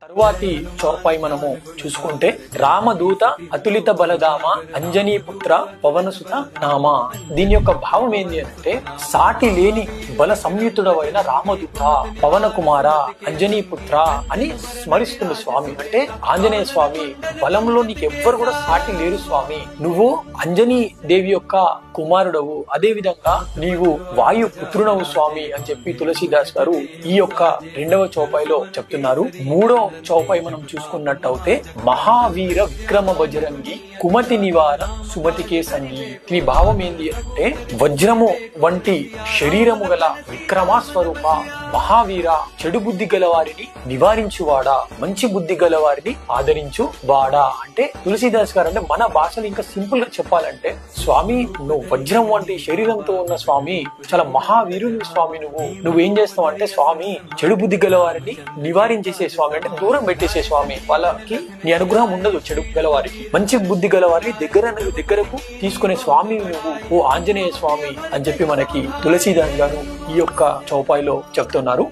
తరువాతి చౌపాయి మనము చూసుకుంటే రామదూత అతులిత బలధామ అంజనీ పుత్ర పవనసుత నామ. దీని యొక్క భావం ఏంటి అంటే సాటి లేని బల సంయుతుడవైన రామదూత, పవన కుమార, అంజనీ పుత్ర అని స్మరిస్తుంది స్వామి. అంటే ఆంజనేయ స్వామి బలంలో నీకు ఎవ్వరు కూడా సాటి లేరు స్వామి. నువ్వు అంజనీ దేవి యొక్క కుమారుడవు, అదే విధంగా నీవు వాయు పుత్రునవు స్వామి అని చెప్పి తులసీదాస్ గారు ఈ యొక్క రెండవ చౌపాయిలో చెప్తున్నారు. మూడో చౌపాయి మనం చూసుకున్నట్టయితే మహావీర విక్రమ బజరంగి కుమతి నివార సుమతికే సంగి. ఈ భావం ఏంటి అంటే వజ్రము వంటి శరీరము గల విక్రమ స్వరూప మహావీర, చెడు బుద్ధి గల వారిని నివారించువాడా, మంచి బుద్ధి గల వారిని ఆదరించు వాడా. అంటే తులసీదాస్ గారు అంటే మన భాషలో ఇంకా సింపుల్ గా చెప్పాలంటే స్వామి నువ్వు వజ్రం వంటి శరీరంతో ఉన్న స్వామి, చాలా మహావీరుని స్వామి. నువ్వేం చేస్తావు అంటే స్వామి చెడు బుద్ధి గల వారిని నివారించేసే స్వామి, అంటే దూరం పెట్టేసే స్వామి. వాళ్ళకి నీ అనుగ్రహం ఉండదు చెడు గల వారికి, మంచి బుద్ధి గల వారిని దగ్గరకు తీసుకునే స్వామి నువ్వు, ఓ ఆంజనేయ స్వామి అని చెప్పి మనకి తులసీదాస్ గారు ఈ యొక్క చౌపాయిలో చెప్తున్నారు.